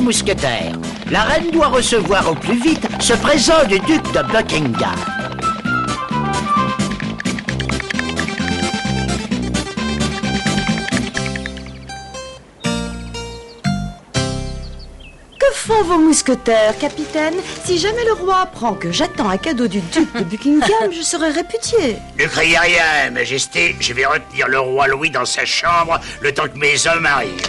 mousquetaires. La reine doit recevoir au plus vite ce présent du duc de Buckingham. Que font vos mousquetaires, capitaine? Si jamais le roi apprend que j'attends un cadeau du duc de Buckingham, je serai réputé. Ne criez rien, Majesté. Je vais retenir le roi Louis dans sa chambre le temps que mes hommes arrivent.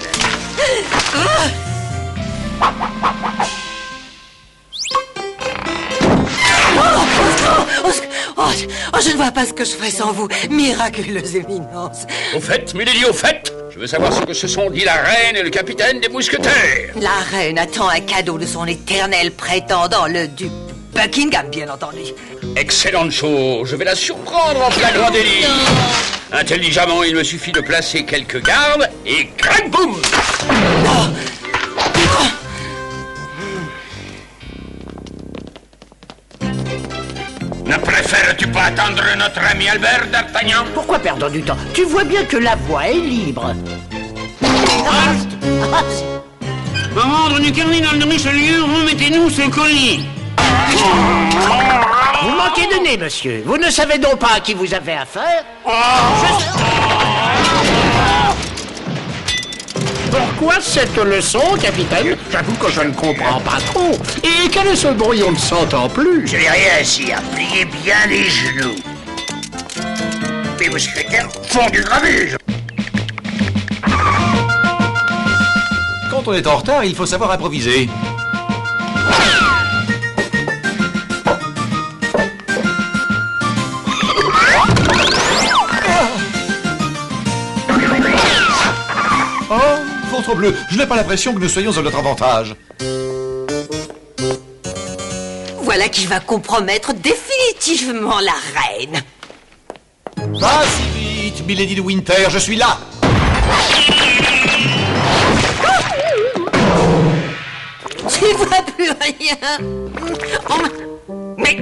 Je ne vois pas ce que je ferais sans vous, miraculeuse éminence. Au fait, milady, au fait, je veux savoir ce que se sont dit la reine et le capitaine des mousquetaires. La reine attend un cadeau de son éternel prétendant, le duc Buckingham, bien entendu. Excellente chose, je vais la surprendre en flagrant délit. Intelligemment, il me suffit de placer quelques gardes et crac boum. Ne préfères-tu pas attendre notre ami Albert, d'Artagnan? Pourquoi perdre du temps? Tu vois bien que la voie est libre. Ordre du cardinal de Richelieu, remettez-nous ce colis. Vous manquez de nez, monsieur. Vous ne savez donc pas à qui vous avez affaire? Pourquoi cette leçon, capitaine? J'avoue que je ne comprends pas trop. Et quel est ce brouillon de sang en plus? Je n'ai rien, sire. Pliez bien les genoux. Mes mousquetaires font du grabuge. Quand on est en retard, il faut savoir improviser. Oh, ventre bleu, je n'ai pas l'impression que nous soyons à notre avantage. Voilà qui va compromettre définitivement la reine. Pas si vite, milady de Winter, je suis là. Tu vois plus rien. Mais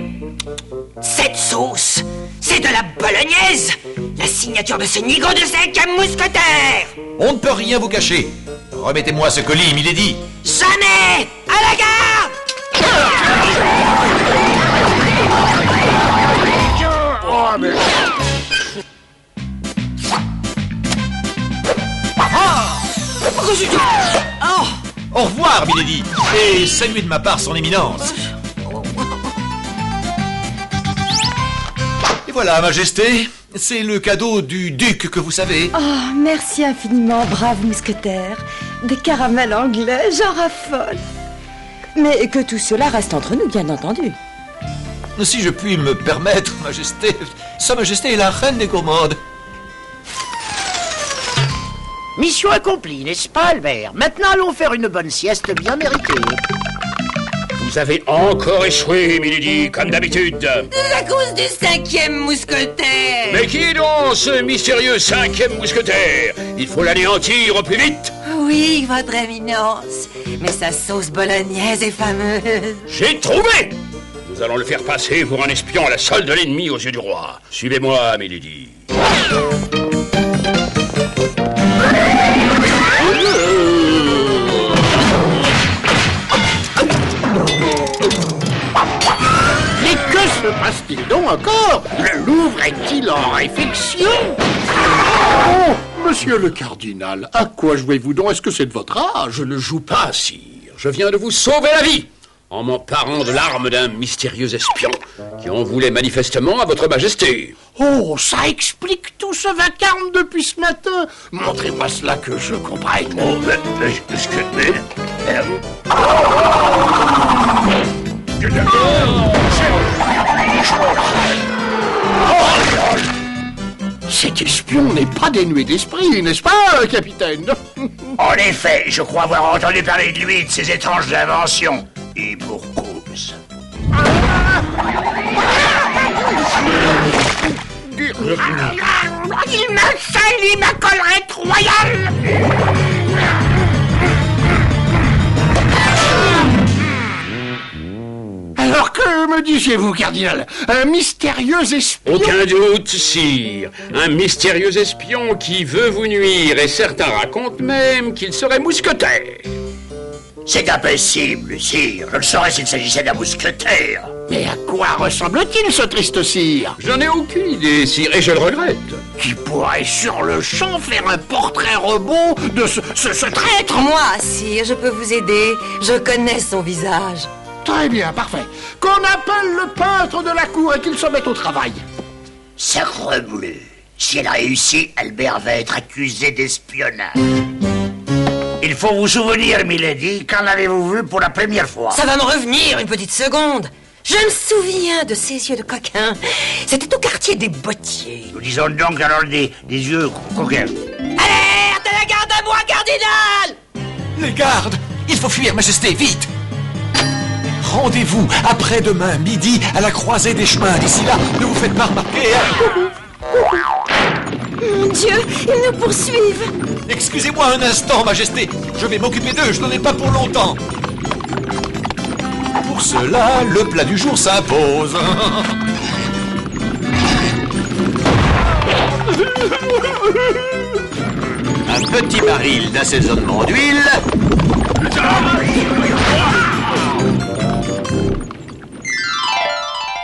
cette sauce, c'est de la bolognaise, la signature de ce nigo de 5e mousquetaire. On ne peut rien vous cacher. Remettez-moi ce colis, milady. Jamais. À la garde. Au revoir, milady. Et saluez de ma part son éminence. Et voilà, majesté. C'est le cadeau du duc que vous savez. Oh, merci infiniment, brave mousquetaire. Des caramels anglais, j'en raffole. Mais que tout cela reste entre nous, bien entendu. Si je puis me permettre, majesté, sa majesté est la reine des gourmandes. Mission accomplie, n'est-ce pas, Albert? Maintenant, allons faire une bonne sieste bien méritée. Vous avez encore échoué, milady, comme d'habitude. C'est à cause du 5e mousquetaire. Mais qui est donc ce mystérieux 5e mousquetaire? Il faut l'anéantir au plus vite. Oui, votre éminence. Mais sa sauce bolognaise est fameuse. J'ai trouvé. Nous allons le faire passer pour un espion à la solde de l'ennemi aux yeux du roi. Suivez-moi, milady. Mais que se passe-t-il donc encore? Le Louvre est-il en réfection? Oh, monsieur le cardinal, à quoi jouez-vous donc? Est-ce que c'est de votre âge? Je ne joue pas, sire. Je viens de vous sauver la vie en m'emparant de l'arme d'un mystérieux espion qui en voulait manifestement à votre majesté. Oh, ça explique tout ce vacarme depuis ce matin. Montrez-moi cela que je comprenne. Oh, Cet espion n'est pas dénué d'esprit, n'est-ce pas, capitaine? En effet, je crois avoir entendu parler de lui et de ses étranges inventions. Et pour cause. Il me salit ma collerette royale! Alors que me disiez-vous, cardinal? Un mystérieux espion? Aucun doute, sire. Un mystérieux espion qui veut vous nuire, et certains racontent même qu'il serait mousquetaire. C'est impossible, sire. Je le saurais s'il s'agissait d'un mousquetaire. Mais à quoi ressemble-t-il, ce triste sire? Je n'en ai aucune idée, sire, et je le regrette. Qui pourrait sur le champ faire un portrait robot de ce traître? Moi, sire, je peux vous aider. Je connais son visage. Très bien, parfait. Qu'on appelle le peintre de la cour et qu'il se mette au travail. Sacrebleu. Si elle réussit, Albert va être accusé d'espionnage. Il faut vous souvenir, Milady, quand l'avez-vous vu pour la première fois? Ça va me revenir une petite seconde. Je me souviens de ses yeux de coquin. C'était au quartier des Bottiers. Nous disons donc alors des yeux coquins. Alerte à la garde à moi, cardinal! Les gardes! Il faut fuir, Majesté, vite! Rendez-vous après-demain midi à la croisée des chemins. D'ici là, ne vous faites pas remarquer. Mon Dieu, ils nous poursuivent. Excusez-moi un instant, Majesté. Je vais m'occuper d'eux, je n'en ai pas pour longtemps. Pour cela, le plat du jour s'impose. Un petit baril d'assaisonnement d'huile.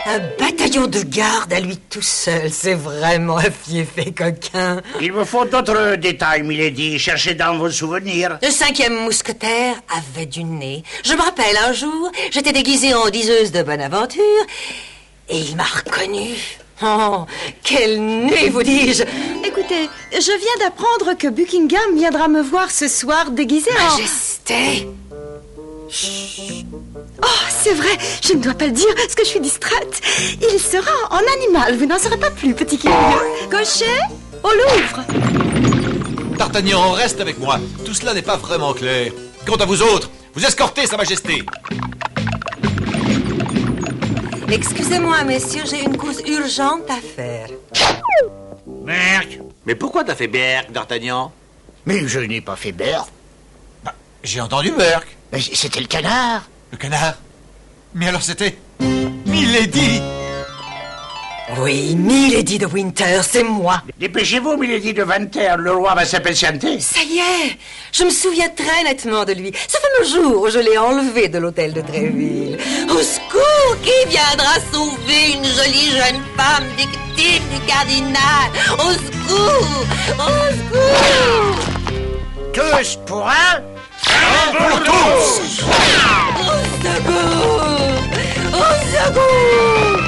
Un bataillon de garde à lui tout seul, c'est vraiment un fiefé coquin. Il me faut d'autres détails, Milady. Cherchez dans vos souvenirs. Le 5e mousquetaire avait du nez. Je me rappelle un jour, j'étais déguisée en diseuse de bonne aventure et il m'a reconnue. Oh, quel nez, vous dis-je! Écoutez, je viens d'apprendre que Buckingham viendra me voir ce soir déguisé en... Majesté! Oh, c'est vrai, je ne dois pas le dire, parce que je suis distraite. Il sera en animal, vous n'en saurez pas plus, petit curieux. Cocher, au Louvre. D'Artagnan, reste avec moi. Tout cela n'est pas vraiment clair. Quant à vous autres, vous escortez Sa Majesté. Excusez-moi, messieurs, j'ai une cause urgente à faire. Berk. Mais pourquoi t'as fait Berk, d'Artagnan? Mais je n'ai pas fait Berk. J'ai entendu Berk. Mais c'était le canard. Le canard? Mais alors c'était... Milady! Oui, Milady de Winter, c'est moi. Dépêchez-vous, Milady de Winter, le roi va s'impatienter. Ça y est, je me souviens très nettement de lui. Ce fameux jour où je l'ai enlevé de l'hôtel de Tréville. Au secours, qui viendra sauver une jolie jeune femme victime du cardinal? Au secours! Au secours! Tous pour un, Pour tous! Au secours! Au secours!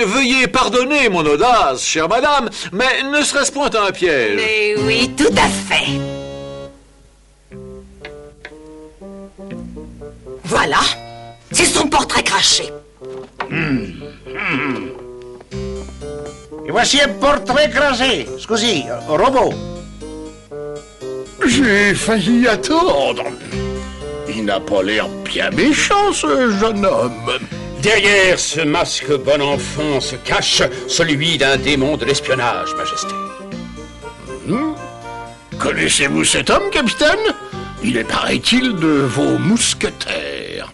Veuillez pardonner mon audace, chère madame, mais ne serait-ce point un piège? Mais oui, tout à fait. Voilà, c'est son portrait craché. Et voici un portrait craché. Scusi, robot. J'ai failli attendre. Il n'a pas l'air bien méchant, ce jeune homme. Derrière ce masque bon enfant se cache celui d'un démon de l'espionnage, Majesté. Connaissez-vous cet homme, capitaine? Il est, paraît-il, de vos mousquetaires.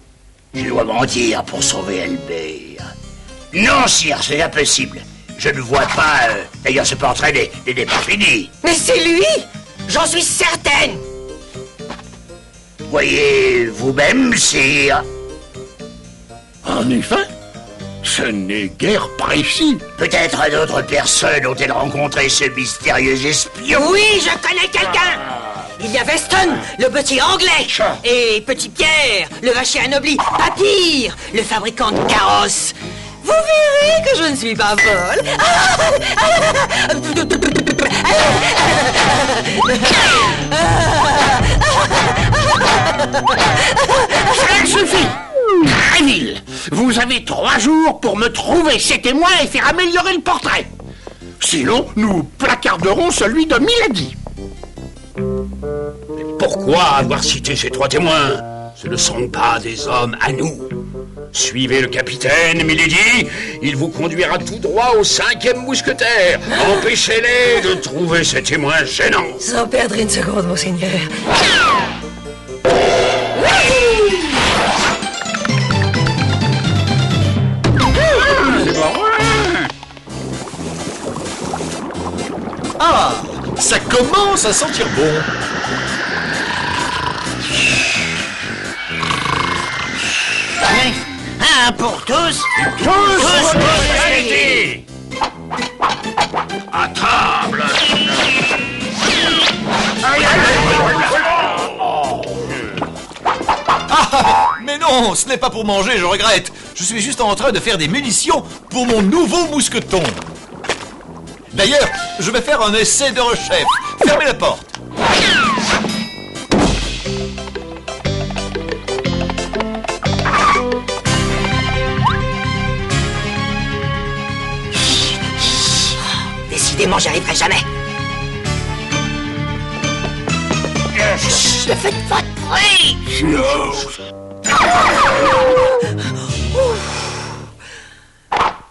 Je dois mentir pour sauver Albert. Non, sire, c'est impossible. Je ne vois pas... D'ailleurs, ce portrait n'est pas fini. Mais c'est lui! J'en suis certaine! Voyez vous-même, sire. En effet, ce n'est guère précis. Peut-être d'autres personnes ont-elles rencontré ce mystérieux espion. Oui, je connais quelqu'un! Il y a Weston, le petit anglais, et Petit Pierre, le vacher anobli, Papyre, le fabricant de carrosses. Vous verrez que je ne suis pas folle. Ça suffit. Tréville, vous avez 3 jours pour me trouver ces témoins et faire améliorer le portrait. Sinon, nous placarderons celui de Milady. Pourquoi avoir cité ces 3 témoins? Ce ne sont pas des hommes à nous. Suivez le capitaine, Milady. Il vous conduira tout droit au 5e mousquetaire. Empêchez-les de trouver ces témoins gênants. Sans perdre une seconde, monseigneur. Ah! commence à sentir bon. Un pour tous. Allez, à table. Ah, mais non, ce n'est pas pour manger, je regrette. Je suis juste en train de faire des munitions pour mon nouveau mousqueton. D'ailleurs, je vais faire un essai de rechef. Fermez la porte. Décidément, j'y arriverai jamais. Ne faites pas de bruit.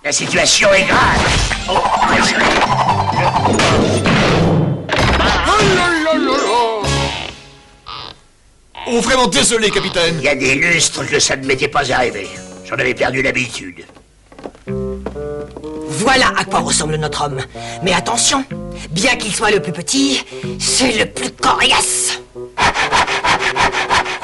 La situation est grave. Oh, vraiment désolé, capitaine. Il y a des lustres que ça ne m'était pas arrivé. J'en avais perdu l'habitude. Voilà à quoi ressemble notre homme. Mais attention, bien qu'il soit le plus petit, c'est le plus coriace.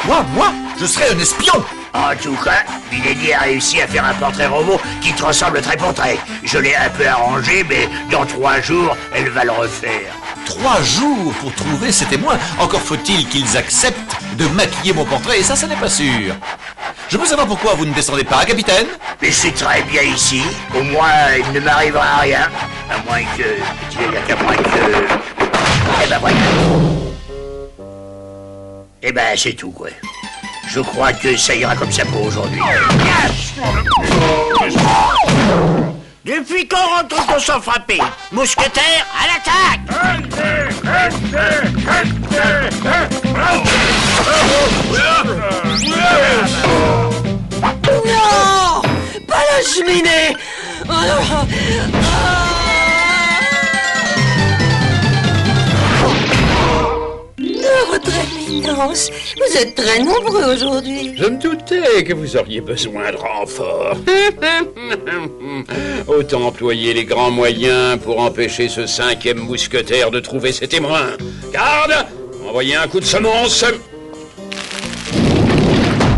Quoi, moi? Je serais un espion. En tout cas, Milady a réussi à faire un portrait robot qui te ressemble très pour trait. Je l'ai un peu arrangé, mais dans 3 jours, elle va le refaire. 3 jours pour trouver ces témoins. Encore faut-il qu'ils acceptent de maquiller mon portrait, et ça n'est pas sûr. Je peux savoir pourquoi vous ne descendez pas, capitaine? Mais je suis très bien ici. Au moins, il ne m'arrivera rien. À moins que... À moins que... Eh ben voilà. Eh ben, c'est tout, quoi. Je crois que ça ira comme ça pour aujourd'hui. Depuis quand rentre-t-on sans frapper? Mousquetaire, à l'attaque! Non! Pas la cheminée! Votre éminence, vous êtes très nombreux aujourd'hui. Je me doutais que vous auriez besoin de renfort. Autant employer les grands moyens pour empêcher ce 5e mousquetaire de trouver ses témoins. Garde! Envoyez un coup de semonce.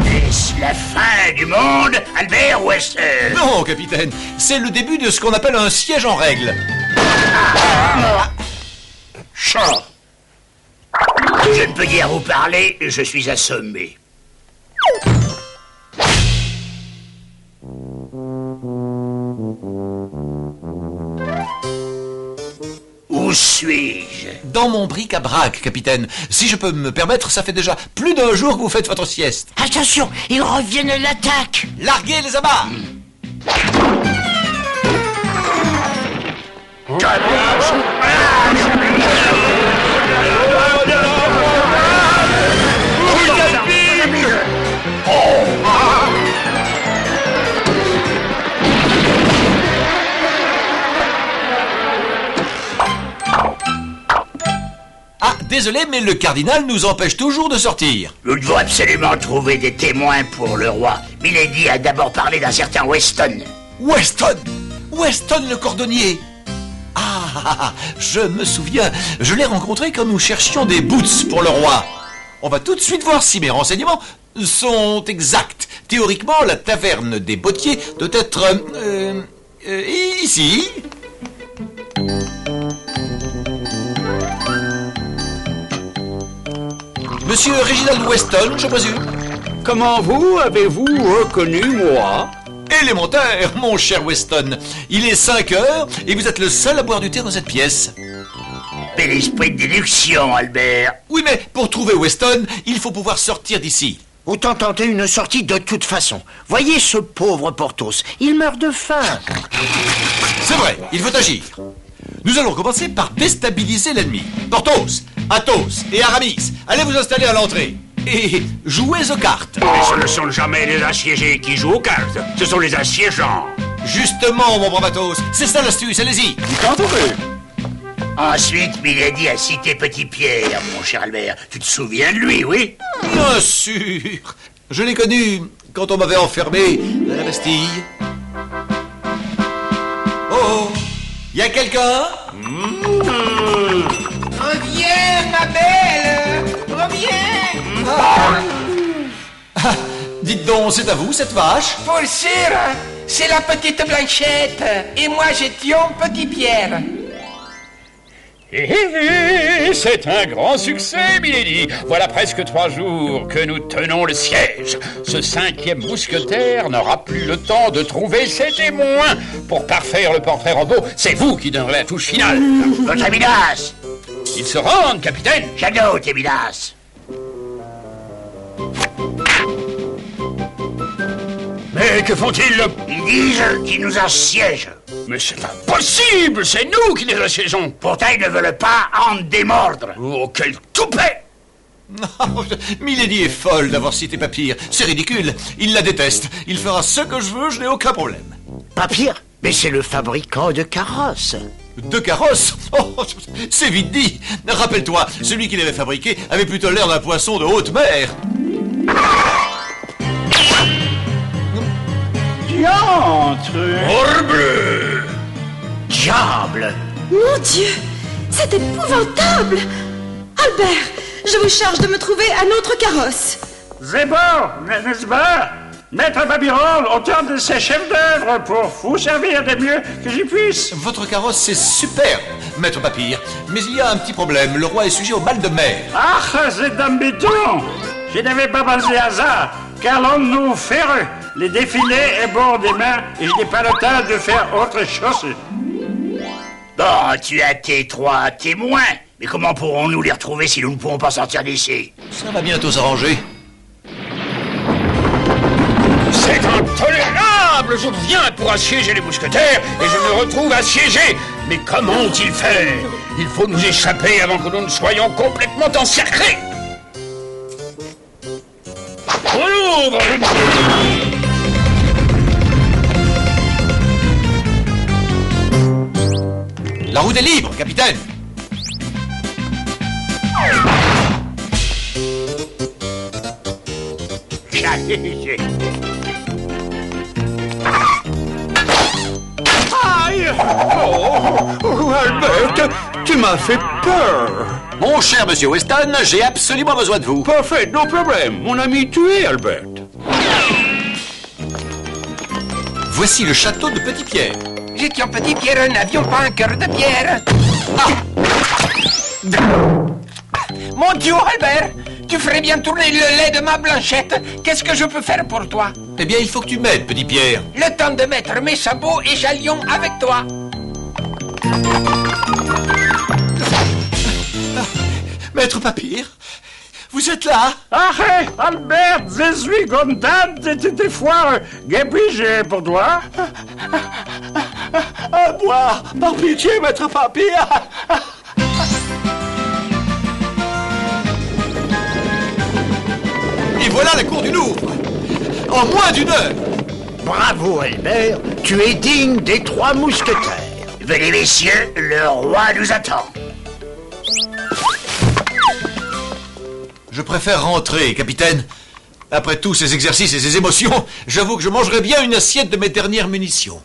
Est-ce la fin du monde, Albert Wester? Non, capitaine. C'est le début de ce qu'on appelle un siège en règle. Chant. Je ne peux guère vous parler, je suis assommé. Où suis-je? Dans mon bric-à-brac, capitaine. Si je peux me permettre, ça fait déjà plus d'1 jour que vous faites votre sieste. Attention, ils reviennent à l'attaque! Larguez les amarres. Ah, désolé, mais le cardinal nous empêche toujours de sortir. Nous devons absolument trouver des témoins pour le roi. Milady a d'abord parlé d'un certain Weston. Weston! Weston le cordonnier! Ah, je me souviens, je l'ai rencontré quand nous cherchions des boots pour le roi. On va tout de suite voir si mes renseignements sont exacts. Théoriquement, la taverne des bottiers doit être... ici. Monsieur Reginald Weston, je présume. Comment vous avez-vous reconnu moi? Élémentaire, mon cher Weston. Il est 5 heures et vous êtes le seul à boire du thé dans cette pièce. Bel esprit de déduction, Albert. Oui, mais pour trouver Weston, il faut pouvoir sortir d'ici. Autant tenter une sortie de toute façon. Voyez ce pauvre Porthos, il meurt de faim. C'est vrai, il faut agir. Nous allons commencer par déstabiliser l'ennemi. Porthos, Athos et Aramis, allez vous installer à l'entrée. Et jouez aux cartes. Mais ce ne sont jamais les assiégés qui jouent aux cartes, ce sont les assiégeants. Justement, mon brave Athos, c'est ça l'astuce, allez-y. Ensuite, Milady a cité Petit Pierre, mon cher Albert. Tu te souviens de lui, oui? Bien sûr. Je l'ai connu quand on m'avait enfermé à la Bastille. Oh, y a quelqu'un? Un Reviens, ma belle. Reviens. Dites donc, c'est à vous, cette vache? Pour sûr, c'est la petite Blanchette. Et moi, je tiens Petit Pierre. C'est un grand succès, milady. Voilà presque 3 jours que nous tenons le siège. Ce 5e mousquetaire n'aura plus le temps de trouver ses témoins. Pour parfaire le portrait robot, c'est vous qui donnerez la touche finale. Votre Midas. Ils se rendent, capitaine. Shadow, Midas. Mais que font-ils? Ils disent qu'ils nous assiègent. Mais c'est impossible. C'est nous qui les assiégeons. Pourtant, ils ne veulent pas en démordre. Oh, quel toupet! Non, Milady est folle d'avoir cité Papyr. C'est ridicule. Il la déteste. Il fera ce que je veux, je n'ai aucun problème. Papyr? Mais c'est le fabricant de carrosses. De carrosses? Oh, c'est vite dit. Rappelle-toi, celui qui l'avait fabriqué avait plutôt l'air d'un poisson de haute mer. Morbleu! Diable! Mon Dieu, c'est épouvantable. Albert, je vous charge de me trouver un autre carrosse. C'est bon, n'est-ce pas? Maître Babyrone, auteur de ces chefs-d'œuvre pour vous servir des mieux que j'y puisse. Votre carrosse, c'est superbe, maître Papyr. Mais il y a un petit problème. Le roi est sujet au mal de mer. Ah, c'est embêtant. Je n'avais pas pensé à ça, car l'on nous ferre. Les défilés est bord des mains et je n'ai pas le temps de faire autre chose. Bon, tu as tes 3 témoins. Mais comment pourrons-nous les retrouver si nous ne pourrons pas sortir d'ici? Ça va bientôt s'arranger. C'est intolérable! Je viens pour assiéger les mousquetaires et je me retrouve assiégé. Mais comment ont-ils fait? Il faut nous échapper avant que nous ne soyons complètement encerclés. On ouvre! La route est libre, capitaine. Aïe! Oh, Albert, tu m'as fait peur. Mon cher monsieur Weston, j'ai absolument besoin de vous. Parfait, no problème. Mon ami, tu es Albert. Voici le château de Petit Pierre. Je tiens Petit Pierre, n'avions pas un cœur de pierre. Mon Dieu, Albert, tu ferais bien tourner le lait de ma Blanchette. Qu'est-ce que je peux faire pour toi? Eh bien, il faut que tu m'aides, Petit Pierre. Le temps de mettre mes sabots et j'allions avec toi. Maître Papyr, vous êtes là? Ah, hey, Albert, je suis content de fois guépigé pour toi. À boire, par pitié, maître Papyr. Et voilà la cour du Louvre. En moins d'1 heure. Bravo, Albert. Tu es digne des 3 mousquetaires. Venez, messieurs, le roi nous attend. Je préfère rentrer, capitaine. Après tous ces exercices et ces émotions, j'avoue que je mangerais bien une assiette de mes dernières munitions.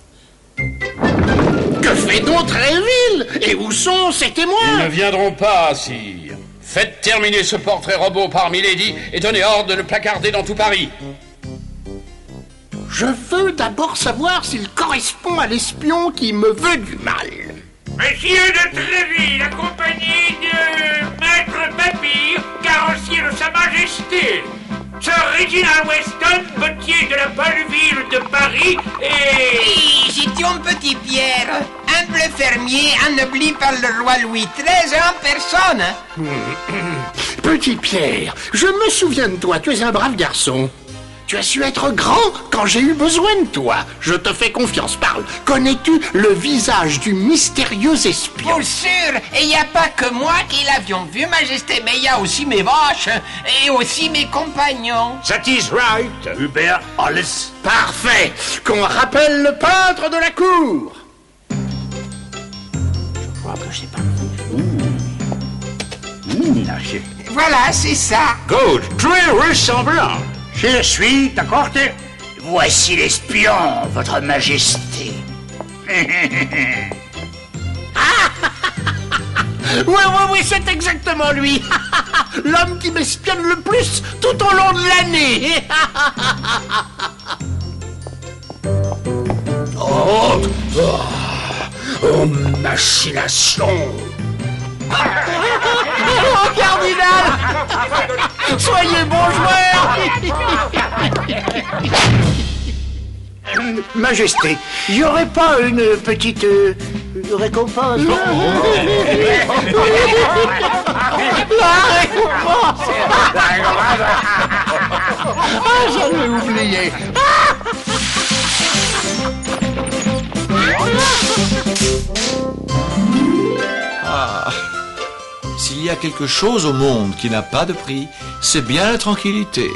Que fait donc Tréville? Et où sont ses Ils témoins? ne viendront pas, sire. Faites terminer ce portrait robot par Milady et donnez ordre de le placarder dans tout Paris. Je veux d'abord savoir s'il correspond à l'espion qui me veut du mal. Monsieur de Tréville, accompagné de Maître Papyr, carrossier de Sa Majesté, Sir Reginald Weston, bottier de la belle ville de Paris, et... J'y tiens Petit Pierre, humble fermier anobli par le roi Louis XIII en personne. Petit Pierre, je me souviens de toi, tu es un brave garçon. Tu as su être grand quand j'ai eu besoin de toi. Je te fais confiance, parle. Connais-tu le visage du mystérieux espion? Pour sûr, et il n'y a pas que moi qui l'avions vu, Majesté, mais il y a aussi mes vaches et aussi mes compagnons. That is right, Hubert Hollis. Parfait. Qu'on rappelle le peintre de la cour. Je crois que c'est pas... Voilà, c'est ça. Good, très ressemblant. Je suis accordé. Voici l'espion, votre majesté. Oui, c'est exactement lui. L'homme qui m'espionne le plus tout au long de l'année. Oh, machination. Oh, cardinal, soyez bon joueur. Majesté, il n'y aurait pas une petite récompense? La récompense. Ah, j'avais oublié. Ah, s'il y a quelque chose au monde qui n'a pas de prix, c'est bien la tranquillité.